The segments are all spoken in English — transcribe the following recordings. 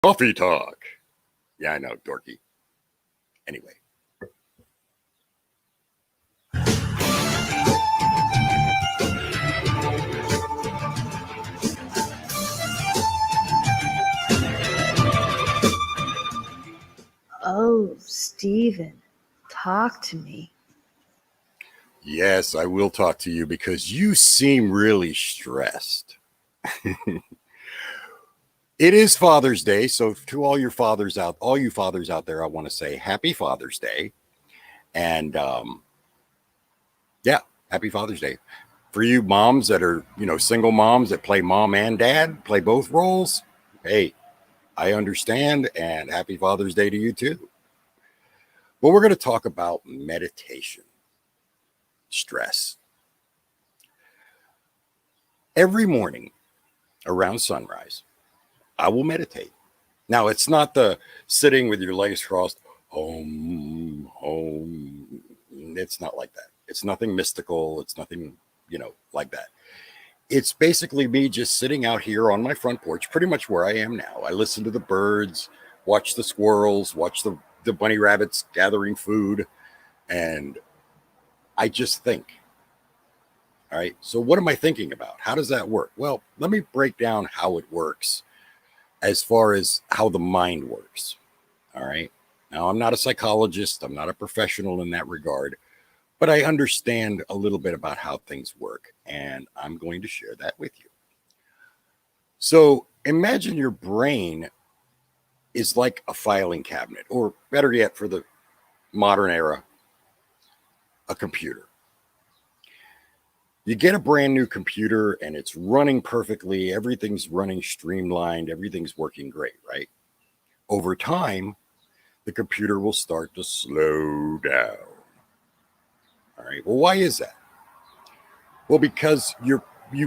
Coffee talk. Yeah, I know, dorky. Anyway. Oh, Stephen, talk to me. Yes, I will talk to you because you seem really stressed. It is Father's Day, so to all you fathers out there, I want to say Happy Father's Day, and yeah, Happy Father's Day for you moms that are single moms that play mom and dad, play both roles. Hey, I understand, and Happy Father's Day to you too. But we're going to talk about meditation, stress. Every morning around sunrise, I will meditate. Now, it's not the sitting with your legs crossed, home, home. It's not like that. It's nothing mystical. It's nothing, like that. It's basically me just sitting out here on my front porch, pretty much where I am now. I listen to the birds, watch the squirrels, watch the bunny rabbits gathering food, and I just think. All right. So, what am I thinking about? How does that work? Well, let me break down how it works as far as how the mind works. All right. Now, I'm not a psychologist, I'm not a professional in that regard, but I understand a little bit about how things work, and I'm going to share that with you. So, imagine your brain is like a filing cabinet, or better yet, for the modern era, a computer. You get a brand new computer and it's running perfectly, everything's running streamlined, everything's working great, right? Over time, the computer will start to slow down. All right. Well, why is that? Well, because you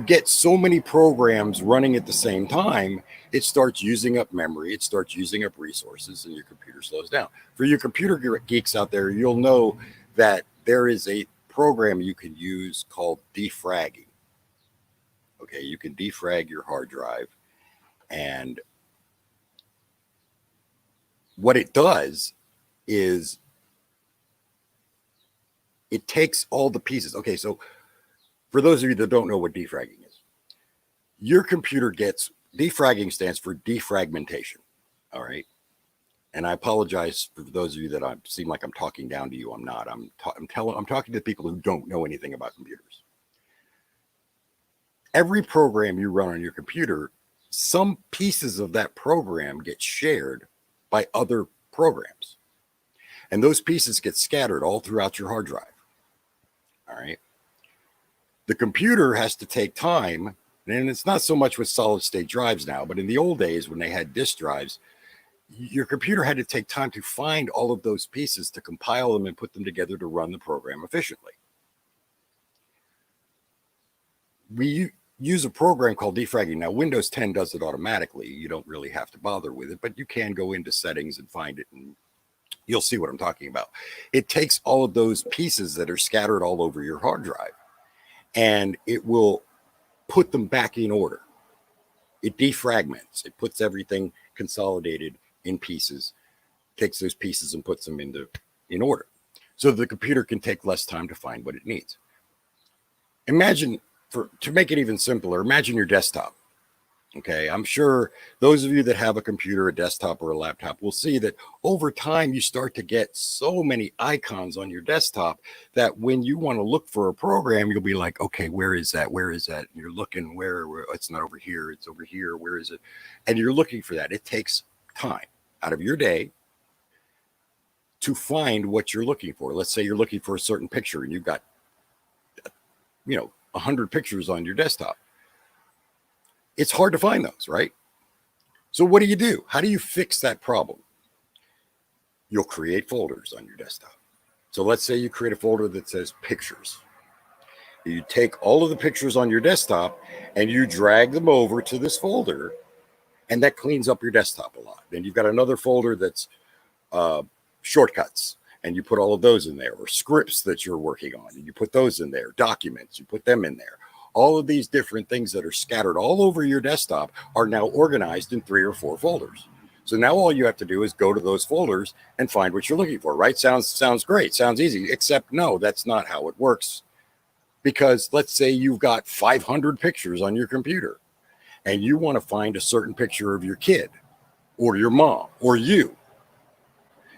get so many programs running at the same time, it starts using up memory, it starts using up resources, and your computer slows down. For you computer geeks out there, you'll know that there is a program you can use called defragging. Okay, you can defrag your hard drive, and what it does is it takes all the pieces. Okay, so for those of you that don't know what defragging is, your computer gets defragging stands for defragmentation. All right. And I apologize for those of you that I seem like I'm talking down to you. I'm not. I'm talking to people who don't know anything about computers. Every program you run on your computer, some pieces of that program get shared by other programs. And those pieces get scattered all throughout your hard drive. All right. The computer has to take time, and it's not so much with solid state drives now, but in the old days when they had disk drives, your computer had to take time to find all of those pieces to compile them and put them together to run the program efficiently. We use a program called defragging. Now, Windows 10 does it automatically. You don't really have to bother with it, but you can go into settings and find it, and you'll see what I'm talking about. It takes all of those pieces that are scattered all over your hard drive, and it will put them back in order. It defragments. It puts everything consolidated in pieces, takes those pieces and puts them in order, so the computer can take less time to find what it needs. Imagine, to make it even simpler, imagine your desktop. Okay, I'm sure those of you that have a computer, a desktop, or a laptop will see that over time you start to get so many icons on your desktop that when you want to look for a program, you'll be like, okay, where is that? Where is that? And you're looking where it's not over here, it's over here. Where is it? And you're looking for that. It takes time out of your day to find what you're looking for. Let's say you're looking for a certain picture and you've got, 100 pictures on your desktop. It's hard to find those, right? So what do? How do you fix that problem? You'll create folders on your desktop. So let's say you create a folder that says pictures. You take all of the pictures on your desktop and you drag them over to this folder, and that cleans up your desktop a lot. Then you've got another folder that's shortcuts, and you put all of those in there, or scripts that you're working on, and you put those in there, documents, you put them in there. All of these different things that are scattered all over your desktop are now organized in 3 or 4 folders. So now all you have to do is go to those folders and find what you're looking for, right? Sounds great. Sounds easy, except no, that's not how it works. Because let's say you've got 500 pictures on your computer and you want to find a certain picture of your kid or your mom or you.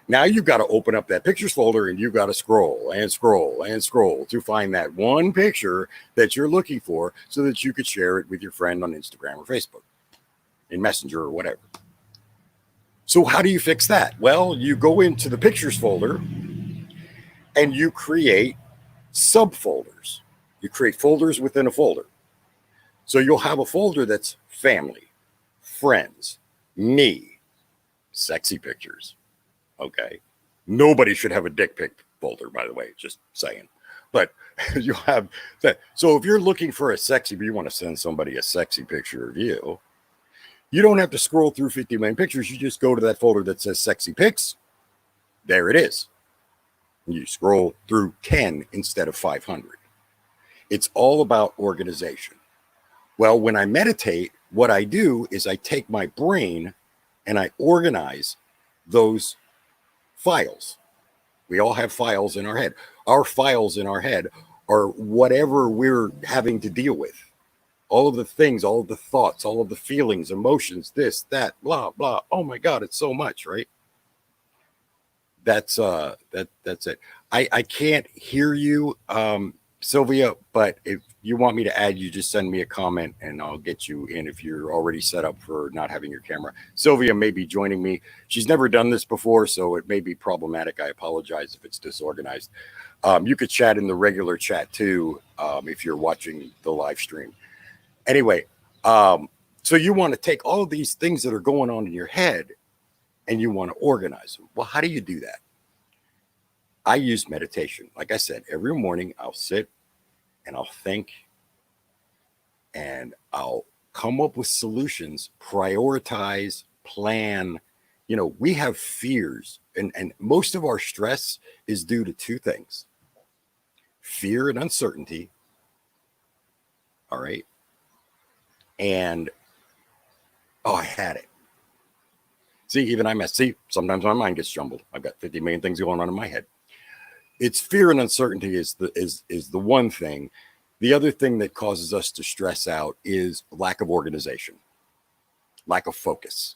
Now you've got to open up that pictures folder and you've got to scroll and scroll and scroll to find that one picture that you're looking for so that you could share it with your friend on Instagram or Facebook, in Messenger or whatever. So how do you fix that? Well, you go into the pictures folder and you create subfolders. You create folders within a folder. So you'll have a folder that's family, friends, me, sexy pictures. Okay. Nobody should have a dick pic folder, by the way, just saying. But you'll have that. So if you're looking for a sexy, but you want to send somebody a sexy picture of you, you don't have to scroll through 50 million pictures. You just go to that folder that says sexy pics. There it is. You scroll through 10 instead of 500. It's all about organization. Well, when I meditate, what I do is I take my brain and I organize those files. We all have files in our head. Our files in our head are whatever we're having to deal with. All of the things, all of the thoughts, all of the feelings, emotions, this, that, blah, blah. Oh my God, it's so much, right? That's it. I can't hear you, Sylvia, but if you want me to add you, just send me a comment and I'll get you in if you're already set up for not having your camera. Sylvia may be joining me. She's never done this before, so it may be problematic. I apologize if it's disorganized. You could chat in the regular chat too if you're watching the live stream. Anyway, so you want to take all of these things that are going on in your head and you want to organize them. Well, how do you do that? I use meditation. Like I said, every morning I'll sit and I'll think and I'll come up with solutions, prioritize, plan. You know, we have fears and most of our stress is due to two things: fear and uncertainty. All right. And, oh, I had it. See, even I mess. See, sometimes my mind gets jumbled. I've got 50 million things going on in my head. It's fear and uncertainty is the one thing. The other thing that causes us to stress out is lack of organization, lack of focus.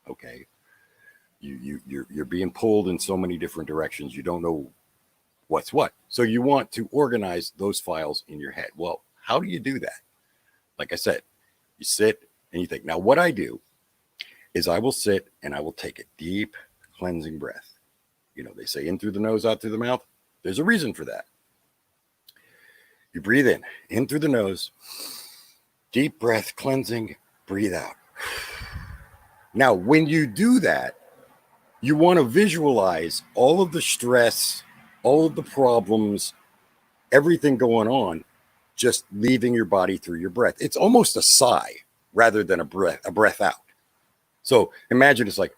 Okay, you're being pulled in so many different directions. You don't know what's what. So you want to organize those files in your head. Well, how do you do that? Like I said, you sit and you think. Now, what I do is I will sit and I will take a deep cleansing breath. You know, they say in through the nose, out through the mouth. There's a reason for that. You breathe in through the nose, deep breath, cleansing, breathe out. Now, when you do that, you want to visualize all of the stress, all of the problems, everything going on, just leaving your body through your breath. It's almost a sigh rather than a breath out. So imagine it's like,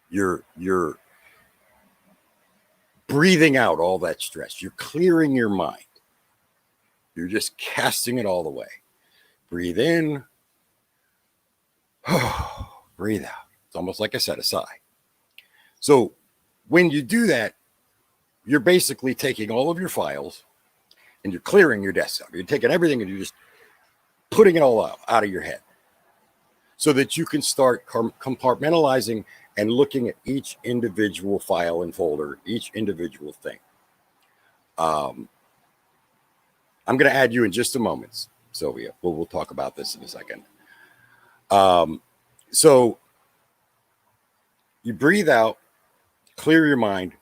you're breathing out all that stress. You're clearing your mind. You're just casting it all away. Breathe in. Breathe out. It's almost like I said, a sigh. So when you do that, you're basically taking all of your files and you're clearing your desktop. You're taking everything and you're just putting it all out of your head so that you can start compartmentalizing and looking at each individual file and folder, each individual thing. I'm going to add you in just a moment, Sylvia. We'll talk about this in a second. So you breathe out, clear your mind,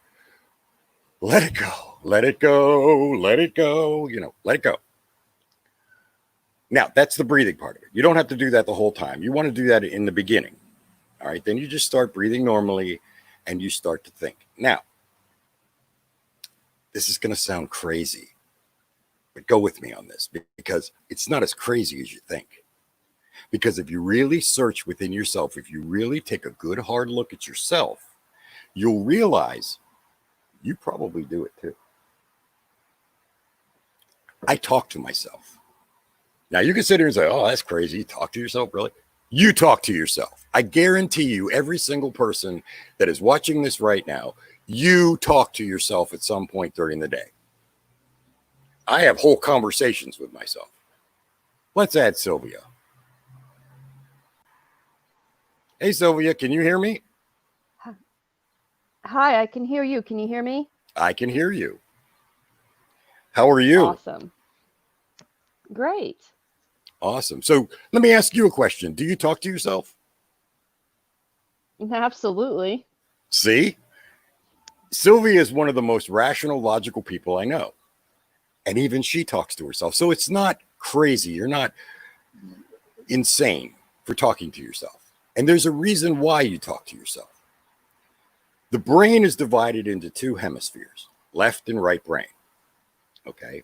let it go, let it go, let it go, let it go. Now, that's the breathing part of it. You don't have to do that the whole time. You want to do that in the beginning. All right, then you just start breathing normally and you start to think. Now, this is going to sound crazy, but go with me on this because it's not as crazy as you think. Because if you really search within yourself, if you really take a good hard look at yourself, you'll realize you probably do it too. I talk to myself. Now you can sit here and say, oh, that's crazy. You talk to yourself, really? You talk to yourself. I guarantee you, every single person that is watching this right now, you talk to yourself at some point during the day. I have whole conversations with myself. Let's add Sylvia. Hey, Sylvia, can you hear me? Hi, I can hear you. Can you hear me? I can hear you. How are you? Awesome. Great. Awesome. So let me ask you a question. Do you talk to yourself? Absolutely. See? Sylvia is one of the most rational, logical people I know. And even she talks to herself. So it's not crazy. You're not insane for talking to yourself. And there's a reason why you talk to yourself. The brain is divided into two hemispheres, left and right brain. Okay.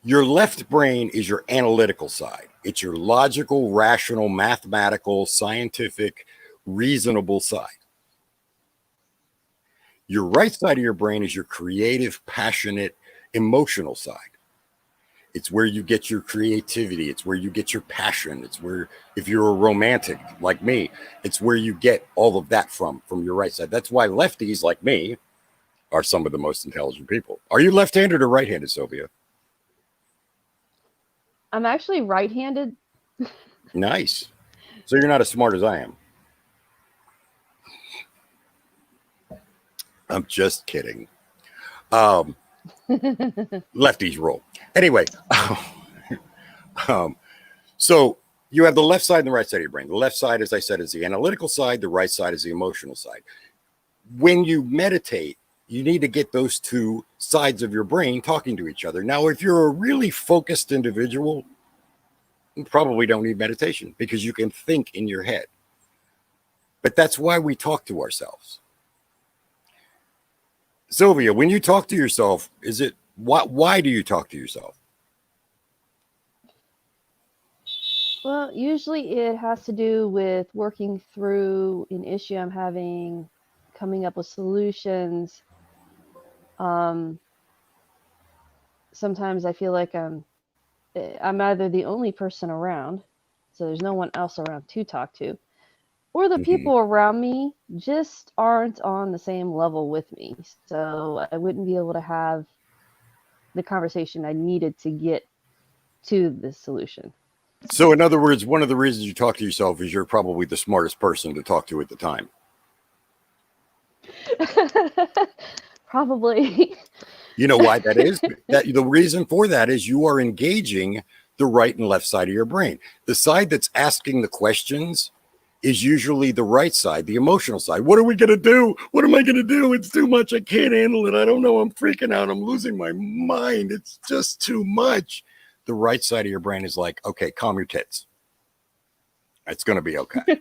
Your left brain is your analytical side. It's your logical, rational, mathematical, scientific, reasonable side. Your right side of your brain is your creative, passionate, emotional side. It's where you get your creativity. It's where you get your passion. It's where, if you're a romantic like me, it's where you get all of that from your right side. That's why lefties like me are some of the most intelligent people. Are you left-handed or right-handed, Sylvia? I'm actually right-handed. Nice. So you're not as smart as I am. I'm just kidding. Lefties roll. Anyway, so you have the left side and the right side of your brain. The left side, as I said, is the analytical side. The right side is the emotional side. When you meditate, you need to get those two sides of your brain talking to each other. Now, if you're a really focused individual, you probably don't need meditation because you can think in your head. But that's why we talk to ourselves. Sylvia, when you talk to yourself, why do you talk to yourself? Well, usually it has to do with working through an issue I'm having, coming up with solutions. Sometimes I feel like I'm either the only person around, so there's no one else around to talk to, or the people around me just aren't on the same level with me. So I wouldn't be able to have the conversation I needed to get to the solution. So in other words, one of the reasons you talk to yourself is you're probably the smartest person to talk to at the time. Probably. You know why that is? The reason for that is you are engaging the right and left side of your brain. The side that's asking the questions is usually the right side, the emotional side. What are we going to do? What am I going to do? It's too much. I can't handle it. I don't know. I'm freaking out. I'm losing my mind. It's just too much. The right side of your brain is like, okay, calm your tits. It's going to be okay.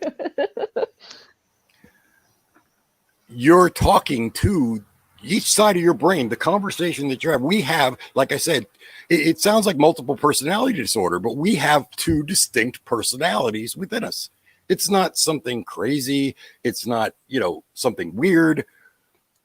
You're talking to each side of your brain, the conversation that you have. We have, like I said, it sounds like multiple personality disorder, but we have two distinct personalities within us. It's not something crazy. It's not, something weird.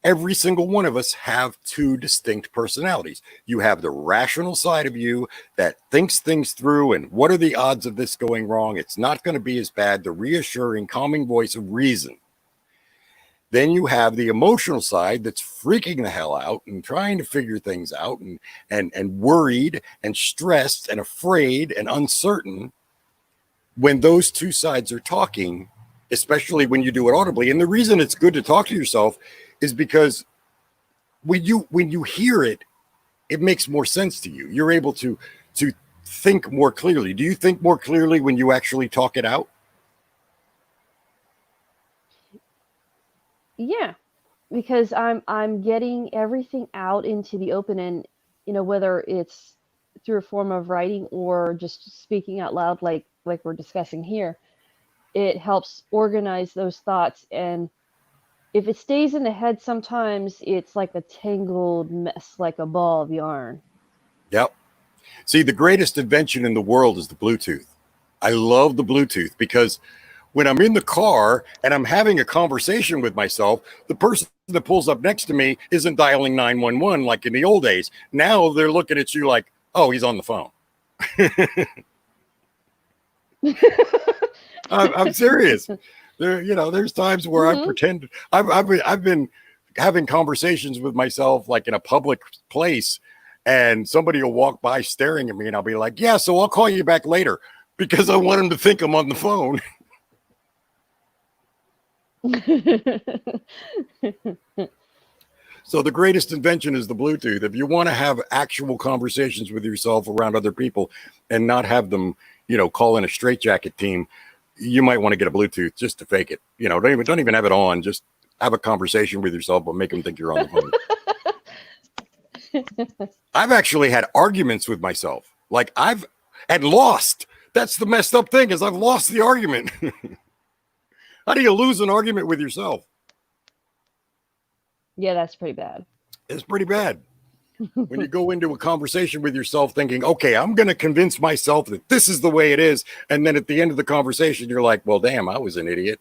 Every single one of us have two distinct personalities. You have the rational side of you that thinks things through and what are the odds of this going wrong? It's not going to be as bad. The reassuring, calming voice of reason. Then you have the emotional side that's freaking the hell out and trying to figure things out and worried and stressed and afraid and uncertain. When those two sides are talking, especially when you do it audibly. And the reason it's good to talk to yourself is because when you hear it, it makes more sense to you. You're able to think more clearly. Do you think more clearly when you actually talk it out? Yeah, because I'm getting everything out into the open, and whether it's through a form of writing or just speaking out loud, like we're discussing here, it helps organize those thoughts. And if it stays in the head, sometimes it's like a tangled mess, like a ball of yarn. Yep. See, the greatest invention in the world is the Bluetooth. I love the Bluetooth because when I'm in the car and I'm having a conversation with myself, the person that pulls up next to me isn't dialing 911 like in the old days. Now they're looking at you like, Oh, he's on the phone. I'm serious. There's times where I pretend I've been having conversations with myself, like in a public place, and somebody will walk by staring at me, and I'll be like, "Yeah, so I'll call you back later," because I want them to think I'm on the phone. So the greatest invention is the Bluetooth. If you want to have actual conversations with yourself around other people and not have them, call in a straitjacket team, you might want to get a Bluetooth just to fake it. Don't even have it on. Just have a conversation with yourself, but make them think you're on the phone. I've actually had arguments with myself. Like I've lost. That's the messed up thing, is I've lost the argument. How do you lose an argument with yourself? Yeah, that's pretty bad. It's pretty bad. When you go into a conversation with yourself thinking, okay, I'm going to convince myself that this is the way it is. And then at the end of the conversation, you're like, well, damn, I was an idiot.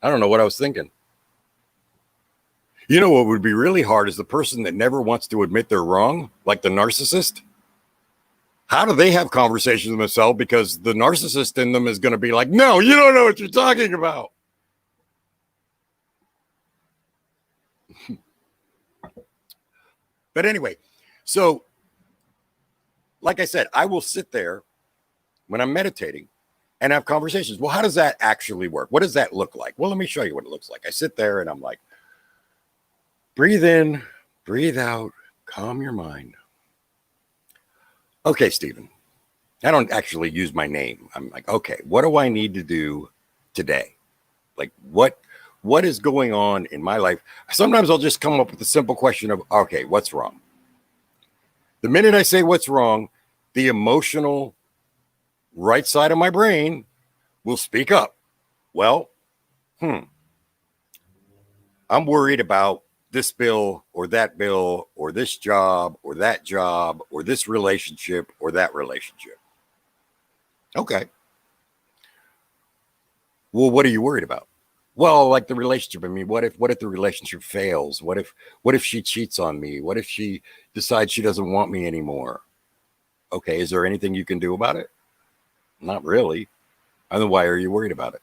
I don't know what I was thinking. You know what would be really hard is the person that never wants to admit they're wrong, like the narcissist. How do they have conversations with themselves? Because the narcissist in them is going to be like, no, you don't know what you're talking about. But anyway, so like I said, I will sit there when I'm meditating and have conversations. Well, how does that actually work? What does that look like? Well, let me show you what it looks like. I sit there and I'm like, breathe in, breathe out, calm your mind. Okay, Stephen, I don't actually use my name. I'm like, okay, what do I need to do today? Like what is going on in my life? Sometimes I'll just come up with a simple question of, okay, what's wrong? The minute I say what's wrong, the emotional right side of my brain will speak up. Well, I'm worried about this bill or that bill or this job or that job or this relationship or that relationship. Okay. Well, what are you worried about? Well, like the relationship. I mean, what if the relationship fails? What if she cheats on me? What if she decides she doesn't want me anymore? Okay, is there anything you can do about it? Not really. And then why are you worried about it?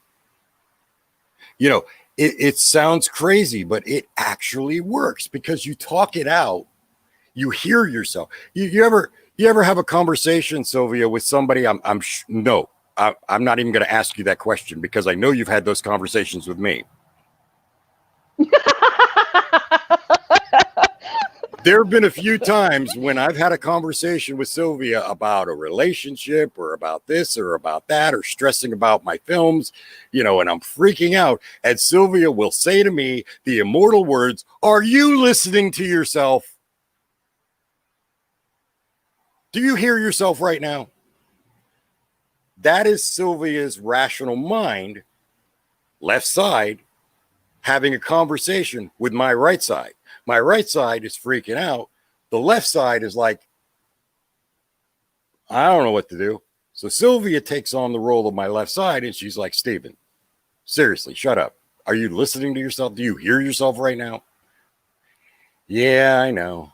It sounds crazy, but it actually works because you talk it out. You hear yourself. You ever have a conversation, Sylvia, with somebody? No, I'm not even going to ask you that question because I know you've had those conversations with me. There have been a few times when I've had a conversation with Sylvia about a relationship or about this or about that or stressing about my films, and I'm freaking out. And Sylvia will say to me the immortal words, "Are you listening to yourself? Do you hear yourself right now?" That is Sylvia's rational mind, left side, having a conversation with my right side. My right side is freaking out. The left side is like, I don't know what to do. So Sylvia takes on the role of my left side and she's like, Stephen, seriously, shut up. Are you listening to yourself? Do you hear yourself right now? Yeah, I know.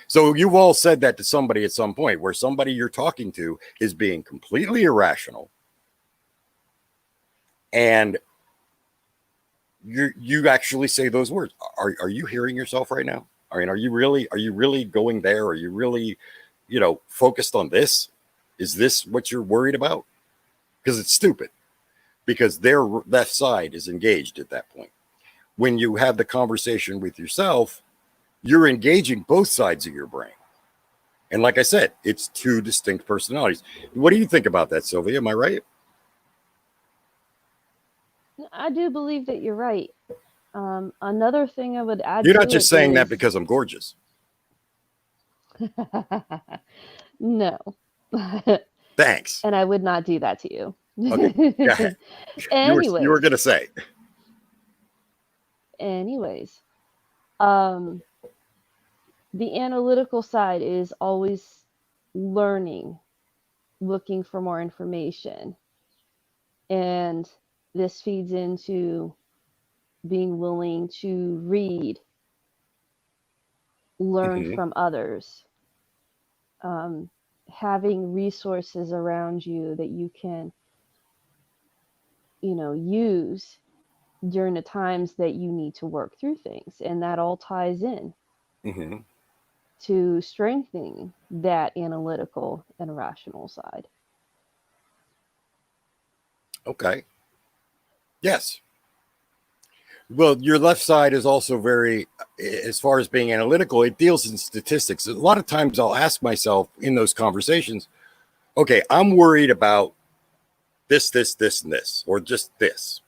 So you've all said that to somebody at some point where somebody you're talking to is being completely irrational. And you actually say those words. Are you hearing yourself right now? I mean, are you really going there? Are you really, focused on this? Is this what you're worried about? Because it's stupid. Because their left side is engaged at that point. When you have the conversation with yourself, you're engaging both sides of your brain. And like I said, it's two distinct personalities. What do you think about that, Sylvia? Am I right? I do believe that you're right. Another thing I would add You're to not just it saying that is- because I'm gorgeous. No. Thanks. And I would not do that to you. Okay, go ahead. You were going to say. Anyways, the analytical side is always learning, looking for more information. And this feeds into being willing to read, learn from others, having resources around you that you can, use during the times that you need to work through things. And that all ties in Hmm. to strengthening that analytical and rational side. Okay. Yes. Well, your left side is also very, as far as being analytical, it deals in statistics. A lot of times I'll ask myself in those conversations, okay, I'm worried about this, and this, or just this.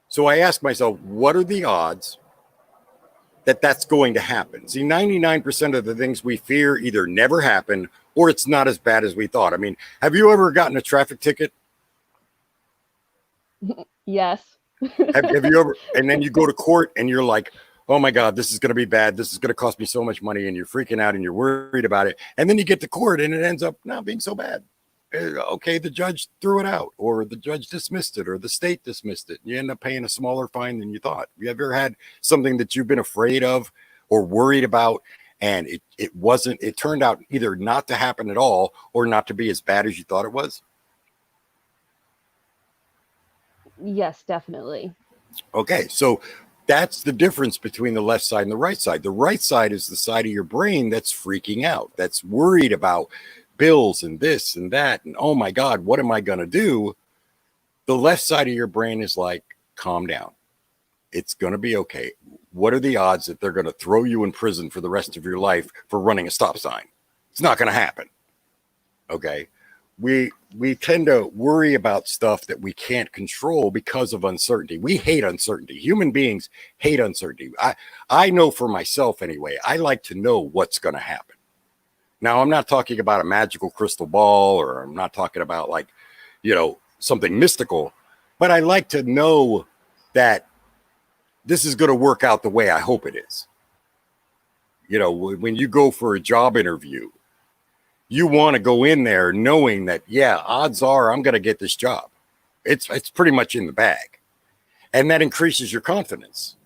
So I ask myself, what are the odds that that's going to happen? See, 99% of the things we fear either never happen or it's not as bad as we thought. I mean, have you ever gotten a traffic ticket? Yes. Have you ever, and then you go to court and you're like, oh my God, this is going to be bad. This is going to cost me so much money. And you're freaking out and you're worried about it. And then you get to court and it ends up not being so bad. Okay, the judge threw it out, or the judge dismissed it, or the state dismissed it. You end up paying a smaller fine than you thought. Have you ever had something that you've been afraid of or worried about, and it wasn't, it turned out either not to happen at all or not to be as bad as you thought it was? Yes, definitely. Okay, so that's the difference between the left side and the right side. The right side is the side of your brain that's freaking out, that's worried about bills and this and that. And oh my God, what am I going to do? The left side of your brain is like, calm down. It's going to be okay. What are the odds that they're going to throw you in prison for the rest of your life for running a stop sign? It's not going to happen. Okay. We tend to worry about stuff that we can't control because of uncertainty. We hate uncertainty. Human beings hate uncertainty. I know for myself anyway, I like to know what's going to happen. Now, I'm not talking about a magical crystal ball, or I'm not talking about like, something mystical, but I like to know that this is going to work out the way I hope it is. When you go for a job interview, you want to go in there knowing that, yeah, odds are I'm going to get this job. It's pretty much in the bag. And that increases your confidence.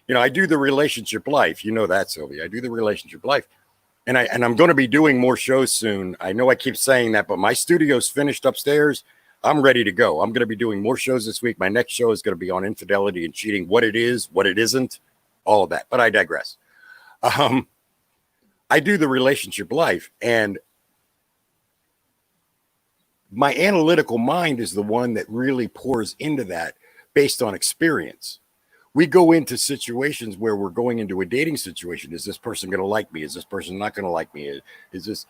I do the relationship life. You know that, Sylvia. I do the relationship life. And I'm going to be doing more shows soon. I know I keep saying that, but my studio's finished upstairs. I'm ready to go. I'm going to be doing more shows this week. My next show is going to be on infidelity and cheating, what it is, what it isn't, all of that. But I digress. I do the relationship life, and my analytical mind is the one that really pours into that based on experience. We go into situations where we're going into a dating situation. Is this person going to like me? Is this person not going to like me? Is this,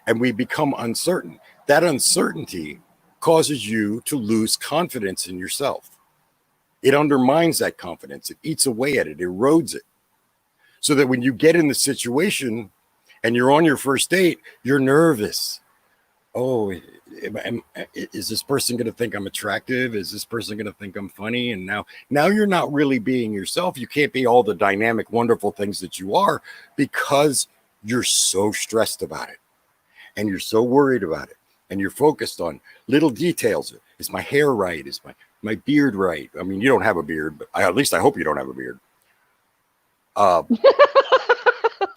and we become uncertain. That uncertainty causes you to lose confidence in yourself. It undermines that confidence. It eats away at it, erodes it. So that when you get in the situation and you're on your first date, you're nervous. Oh, is this person going to think I'm attractive? Is this person going to think I'm funny? And now you're not really being yourself. You can't be all the dynamic, wonderful things that you are because you're so stressed about it and you're so worried about it and you're focused on little details. Is my hair right? Is my beard right? I mean, you don't have a beard, but at least I hope you don't have a beard. I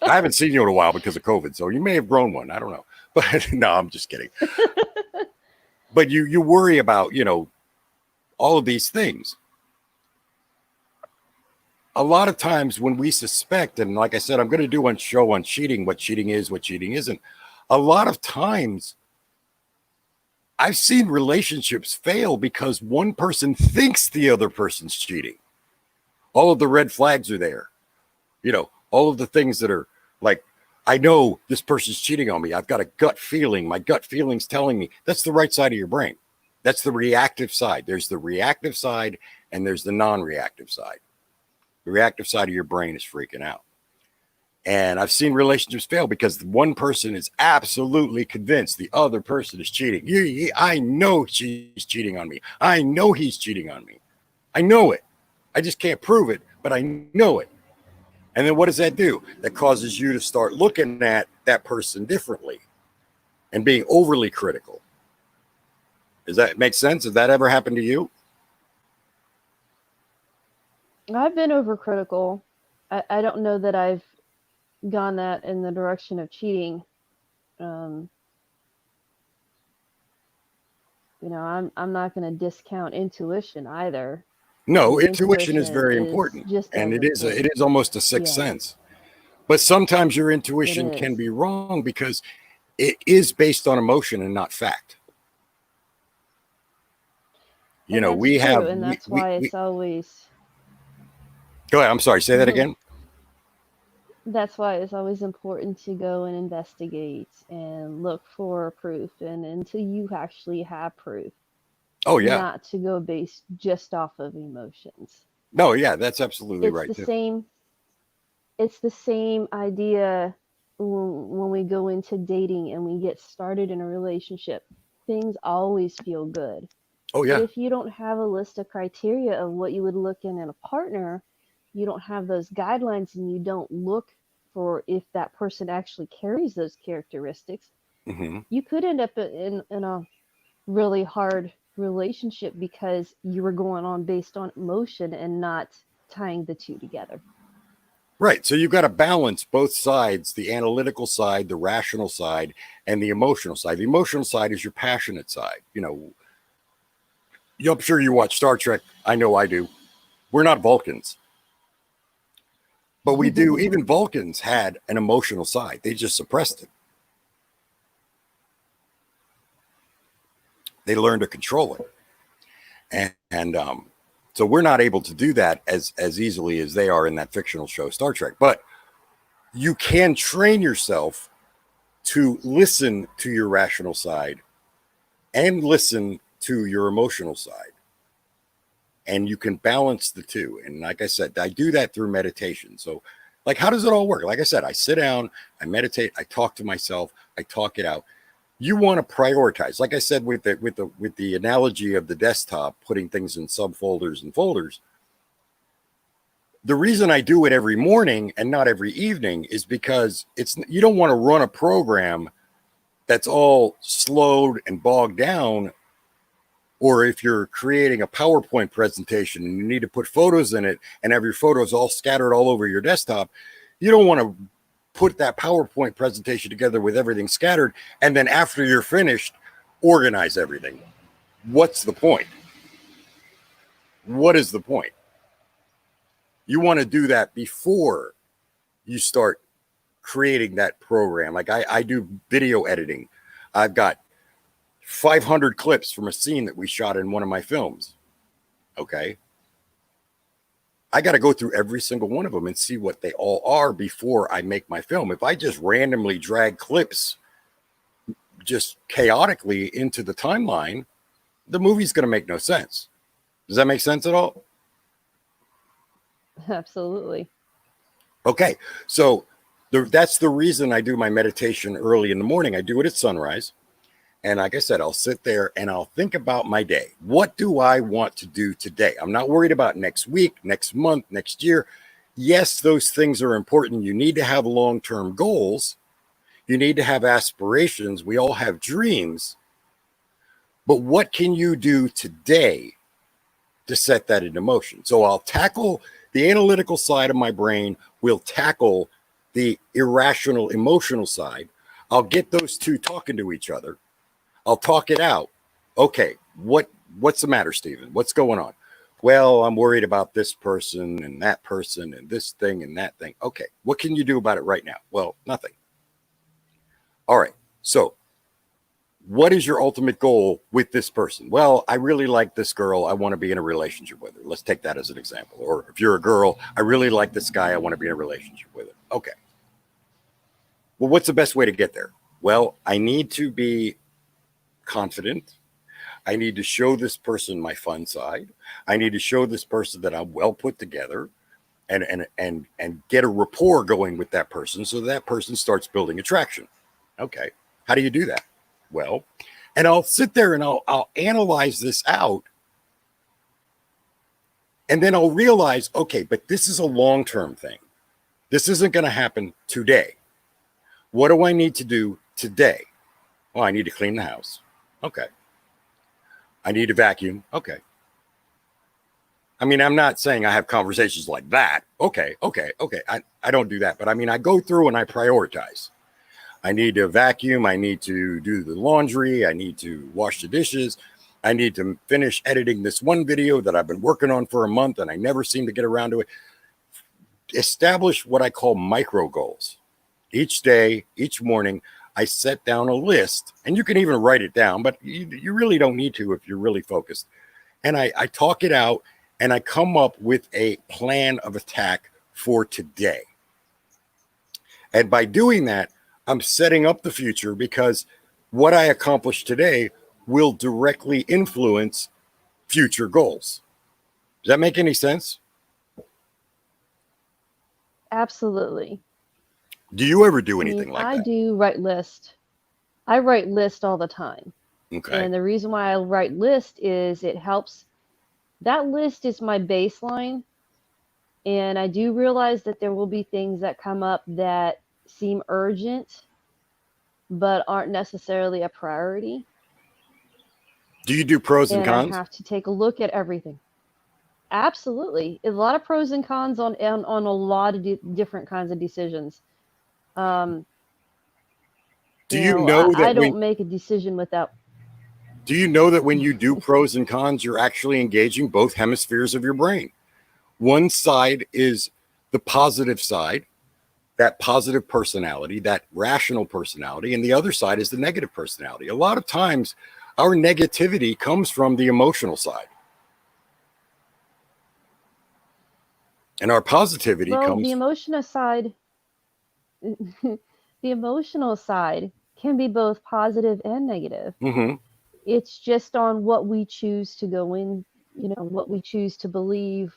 haven't seen you in a while because of COVID, so you may have grown one. I don't know. But no, I'm just kidding. But you worry about, all of these things. A lot of times when we suspect, and like I said, I'm going to do one show on cheating, what cheating is, what cheating isn't. A lot of times I've seen relationships fail because one person thinks the other person's cheating. All of the red flags are there. All of the things that are like, I know this person's cheating on me. I've got a gut feeling. My gut feeling's telling me. That's the right side of your brain. That's the reactive side. There's the reactive side and there's the non-reactive side. The reactive side of your brain is freaking out. And I've seen relationships fail because one person is absolutely convinced the other person is cheating. I know she's cheating on me. I know he's cheating on me. I know it. I just can't prove it, but I know it. And then what does that do? That causes you to start looking at that person differently and being overly critical. Does that make sense? Has that ever happened to you? I've been overcritical. I don't know that I've gone that in the direction of cheating. Um, I'm not going to discount intuition either. I No, think intuition is intuition very is important, just and as it important. is almost a sixth Yeah, sense. But sometimes your it intuition can is. be wrong because it is based on emotion and not fact. You And know, that's we true. have And that's why we it's always, go ahead. I'm sorry. Say that again. that's why it's always important to go and investigate and look for proof. And until you actually have proof, Oh yeah. not to go based just off of emotions. No, yeah, that's absolutely It's right the too. same it's the same idea when we go into dating and we get started in a relationship. Things always feel good. Oh But yeah. if you don't have a list of criteria of what you would look in a partner, you don't have those guidelines and you don't look for if that person actually carries those characteristics, Hmm. you could end up in a really hard relationship because you were going on based on emotion and not tying the two together. Right. So you've got to balance both sides, the analytical side, the rational side, and the emotional side. The emotional side is your passionate side. You know, I'm sure you watch Star Trek. I know I do. We're not Vulcans, but we do. Even Vulcans had an emotional side. They just suppressed it. They learned to control it. And so we're not able to do that as easily as they are in that fictional show Star Trek. But you can train yourself to listen to your rational side and listen to your emotional side, and you can balance the two. And like I said, I do that through meditation. So like, how does it all work? Like I said, I sit down, I meditate, I talk to myself, I talk it out. You want to prioritize, like I said, with the analogy of the desktop, putting things in subfolders and folders. The reason I do it every morning and not every evening is because you don't want to run a program that's all slowed and bogged down. Or if you're creating a PowerPoint presentation and you need to put photos in it and have your photos all scattered all over your desktop, you don't want to put that PowerPoint presentation together with everything scattered and then after you're finished, organize everything. What's the point? What is the point? You want to do that before you start creating that program. Like I do video editing. I've got 500 clips from a scene that we shot in one of my films. Okay. I got to go through every single one of them and see what they all are before I make my film. If I just randomly drag clips just chaotically into the timeline, the movie's going to make no sense. Does that make sense at all? Absolutely. Okay. So that's the reason I do my meditation early in the morning. I do it at sunrise. And like I said, I'll sit there and I'll think about my day. What do I want to do today? I'm not worried about next week, next month, next year. Yes, those things are important. You need to have long-term goals. You need to have aspirations. We all have dreams. But what can you do today to set that into motion? So I'll tackle the analytical side of my brain. We'll tackle the irrational, emotional side. I'll get those two talking to each other. I'll talk it out. Okay, what's the matter, Stephen? What's going on? Well, I'm worried about this person and that person and this thing and that thing. Okay, what can you do about it right now? Well, nothing. All right, so what is your ultimate goal with this person? Well, I really like this girl. I want to be in a relationship with her. Let's take that as an example. Or if you're a girl, I really like this guy. I want to be in a relationship with him. Okay. Well, what's the best way to get there? Well, I need to be confident. I need to show this person my fun side. I need to show this person that I'm well put together and get a rapport going with that person so that person starts building attraction. Okay. How do you do that? Well, and I'll sit there and I'll analyze this out. And then I'll realize, okay, but this is a long-term thing. This isn't going to happen today. What do I need to do today? Well, I need to clean the house. Okay. I need to vacuum. Okay. I mean, I'm not saying I have conversations like that. Okay. I don't do that. But I mean, I go through and I prioritize. I need to vacuum. I need to do the laundry. I need to wash the dishes. I need to finish editing this one video that I've been working on for a month and I never seem to get around to it. Establish what I call micro goals. Each day, each morning, I set down a list, and you can even write it down, but you really don't need to if you're really focused. And I talk it out, and I come up with a plan of attack for today. And by doing that, I'm setting up the future, because what I accomplish today will directly influence future goals. Does that make any sense? Absolutely. Do you ever do anything like I that? do write list. I write list all the time. Okay. And the reason why I write list is it helps. That list is my baseline. And I do realize that there will be things that come up that seem urgent, but aren't necessarily a priority. Do you do pros and And I cons? have to take a look at everything. Absolutely. A lot of pros and cons on a lot of different kinds of decisions. Do you know I that don't make a decision without. do you know that when you do pros and cons, you're actually engaging both hemispheres of your brain? One side is the positive side, that positive personality, that rational personality, and the other side is the negative personality. A lot of times, our negativity comes from the emotional side. And our positivity Well, comes. the emotional side, the emotional side can be both positive and negative. Mhm. It's just on what we choose to go in, what we choose to believe,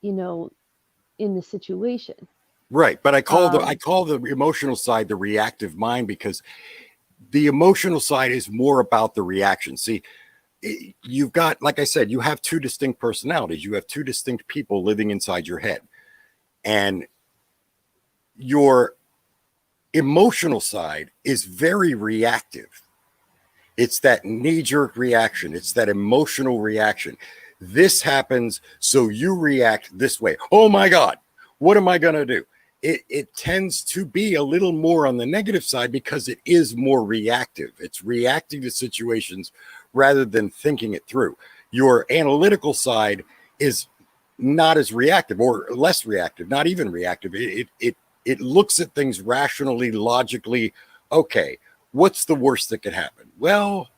in the situation. Right, but I call Um, the emotional side the reactive mind, because the emotional side is more about the reaction. See, you've got, like I said, you have two distinct personalities. You have two distinct people living inside your head. And your emotional side is very reactive. It's that knee-jerk reaction. It's that emotional reaction. This happens, so you react this way. Oh my God, what am I going to do? It tends to be a little more on the negative side because it is more reactive. It's reacting to situations rather than thinking it through. Your analytical side is not as reactive, or less reactive, not even reactive. It looks at things rationally, logically. Okay, what's the worst that could happen? Well,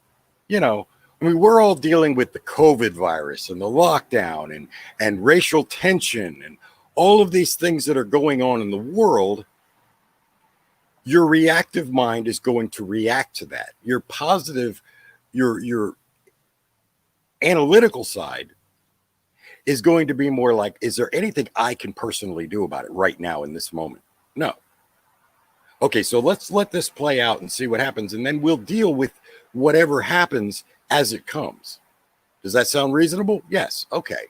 I mean, we're all dealing with the COVID virus and the lockdown and racial tension and all of these things that are going on in the world. Your reactive mind is going to react to that. Your positive, your analytical side is going to be more like, is there anything I can personally do about it right now in this moment? No. Okay, so let's let this play out and see what happens, and then we'll deal with whatever happens as it comes. Does that sound reasonable? Yes. Okay.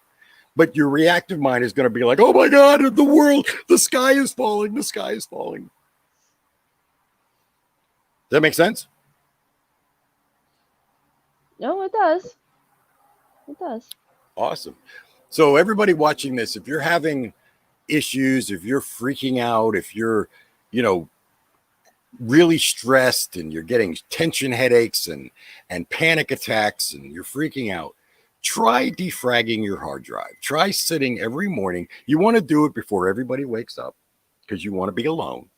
But your reactive mind is going to be like, oh my God, the world, the sky is falling, the sky is falling. Does that make sense? no, it does. It does. Awesome. So everybody watching this, if you're having issues, if you're freaking out, if you're, really stressed and you're getting tension headaches and panic attacks and you're freaking out, try defragging your hard drive. Try sitting every morning. You want to do it before everybody wakes up, because you want to be alone.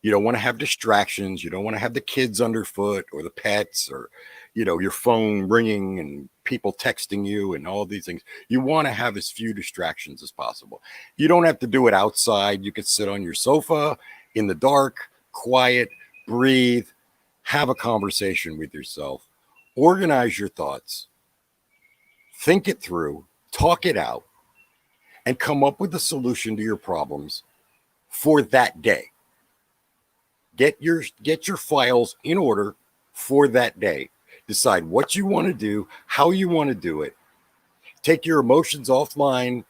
You don't want to have distractions. You don't want to have the kids underfoot or the pets or, your phone ringing and people texting you and all these things. You want to have as few distractions as possible. You don't have to do it outside. You could sit on your sofa in the dark, quiet, breathe, have a conversation with yourself, organize your thoughts, think it through, talk it out, and come up with a solution to your problems for that day. Get your files in order for that day. Decide what you want to do, how you want to do it. Take your emotions offline.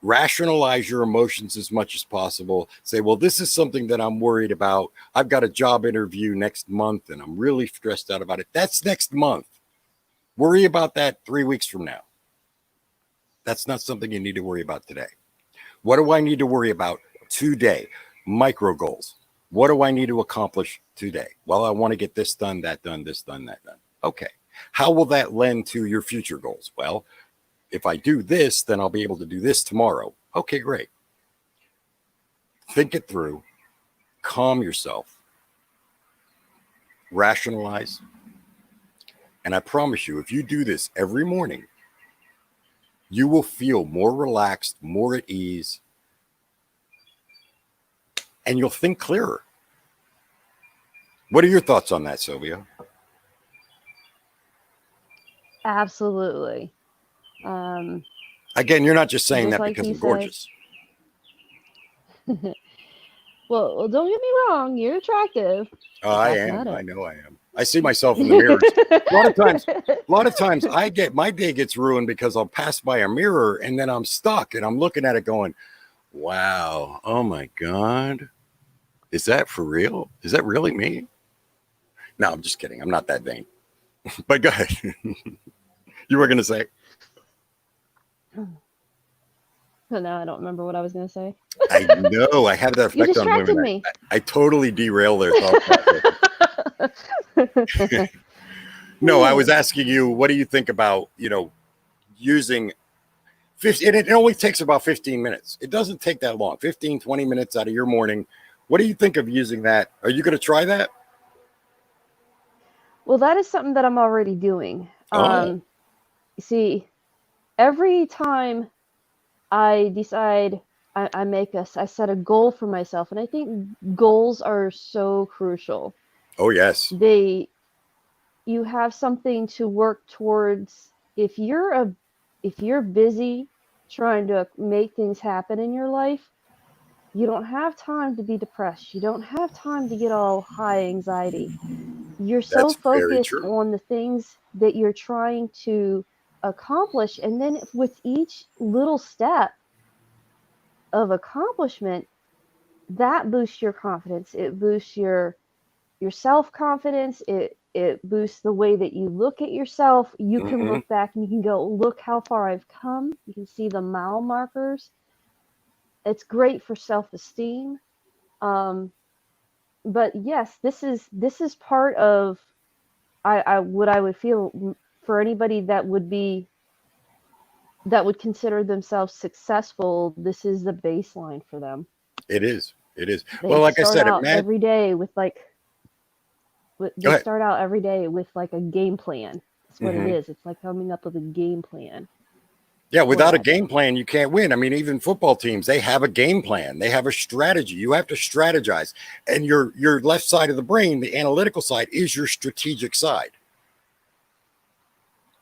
Rationalize your emotions as much as possible. Say, well, this is something that I'm worried about. I've got a job interview next month and I'm really stressed out about it. That's next month. Worry about that 3 weeks from now. That's not something you need to worry about today. What do I need to worry about today? Micro goals. What do I need to accomplish today? Well, I want to get this done, that done, this done, that done. Okay. How will that lend to your future goals? Well, if I do this, then I'll be able to do this tomorrow. Okay, great. Think it through, calm yourself, rationalize. And I promise you, if you do this every morning, you will feel more relaxed, more at ease, and you'll think clearer. What are your thoughts on that, Sylvia? Absolutely. Um, Again, you're not just saying just that like because you I'm said. gorgeous. Well, don't get me wrong, you're attractive. I That's am. not I it. know I am. I see myself in the mirrors. A lot of times my day gets ruined because I'll pass by a mirror and then I'm stuck and I'm looking at it going, wow, oh my God. Is that for real? Is that really me? No, I'm just kidding. I'm not that vain. But go ahead. You were going to say? So now I don't remember what I was going to say. I know. I have that You effect on distracted women. me. I totally derail their thought process. No, I was asking you, what do you think about, using 50, and it only takes about 15 minutes. It doesn't take that long, 15, 20 minutes out of your morning. What do you think of using that? Are you going to try that? Well, that is something that I'm already doing. Oh, See, every time I decide I set a goal for myself, and I think goals are so crucial. oh, yes. You have something to work towards. If you're busy trying to make things happen in your life, you don't have time to be depressed. You don't have time to get all high anxiety. You're so That's very focused true. on the things that you're trying to accomplish, and then with each little step of accomplishment, that boosts your confidence. It boosts your self-confidence. It boosts the way that you look at yourself. You can Hmm. look back and you can go, look how far I've come. You can see the mile markers. It's great for self-esteem. Um, but yes, this is part of I what I would feel for anybody that would consider themselves successful. This is the baseline for them. It is. It is. They Well, like I start said, out every day with go they ahead. start out every day with like a game plan. That's what it Hmm. is. It's like coming up with a game plan Yeah, for without a that. game plan, you can't win. I mean, even football teams, they have a game plan. They have a strategy. You have to strategize. And your left side of the brain, the analytical side, is your strategic side.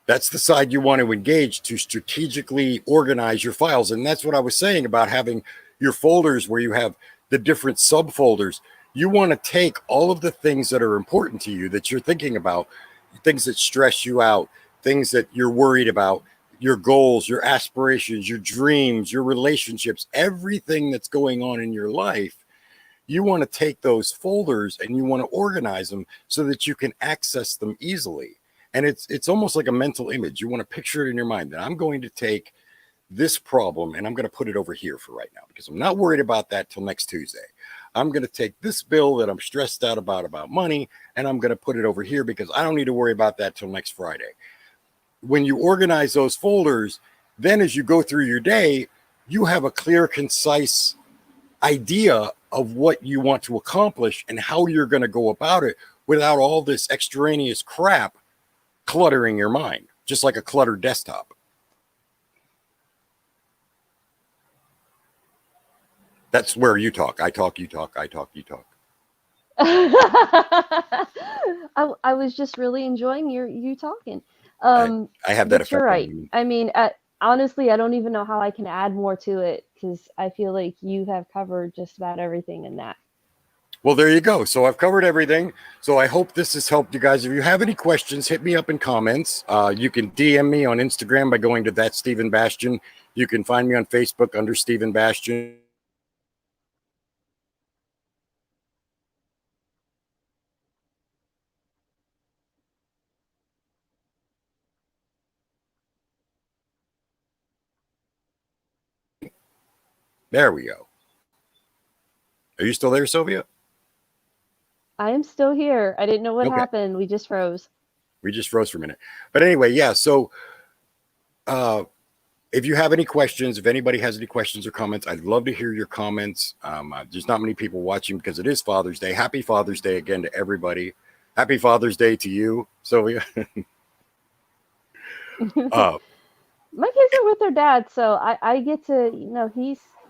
That's the side you want to engage to strategically organize your files. And that's what I was saying about having your folders where you have the different subfolders. You want to take all of the things that are important to you that you're thinking about, things that stress you out, things that you're worried about, your goals, your aspirations, your dreams, your relationships, everything that's going on in your life. You want to take those folders and you want to organize them so that you can access them easily. And it's almost like a mental image. You want to picture it in your mind that I'm going to take this problem and I'm going to put it over here for right now because I'm not worried about that till next Tuesday. I'm going to take this bill that I'm stressed out about money, and I'm going to put it over here because I don't need to worry about that till next Friday. When you organize those folders, then as you go through your day, you have a clear, concise idea of what you want to accomplish and how you're going to go about it without all this extraneous crap cluttering your mind, just like a cluttered desktop. That's where you talk. I talk, you talk, I talk, you talk. I was just really enjoying you talking. I, I have that But you're effect on right. women. I mean, honestly, I don't even know how I can add more to it because I feel like you have covered just about everything in that. Well, there you go. So I've covered everything. So I hope this has helped you guys. If you have any questions, hit me up in comments. You can DM me on Instagram by going to that Stephen Bastion. You can find me on Facebook under Stephen Bastion. There we go. Are you still there, Sylvia? I am still here. I didn't know what Okay. happened. We just froze. We just froze for a minute. But anyway, yeah. So if you have any questions, if anybody has any questions or comments, I'd love to hear your comments. There's not many people watching because it is Father's Day. Happy Father's Day again to everybody. Happy Father's Day to you, Sylvia. uh, My kids are with their dad, so I get to,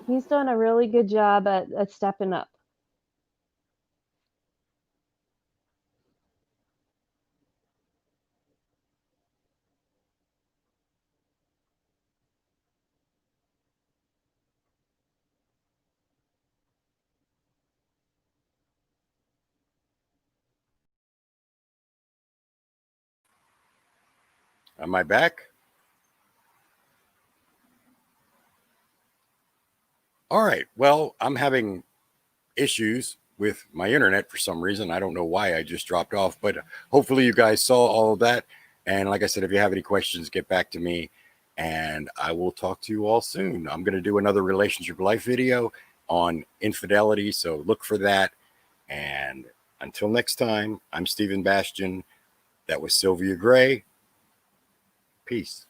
he's done a really good job at stepping up. am I back? All right. Well, I'm having issues with my internet for some reason. I don't know why I just dropped off, but hopefully you guys saw all of that. And like I said, if you have any questions, get back to me and I will talk to you all soon. I'm going to do another relationship life video on infidelity. So look for that. And until next time, I'm Stephen Bastian. That was Sylvia Gray. Peace.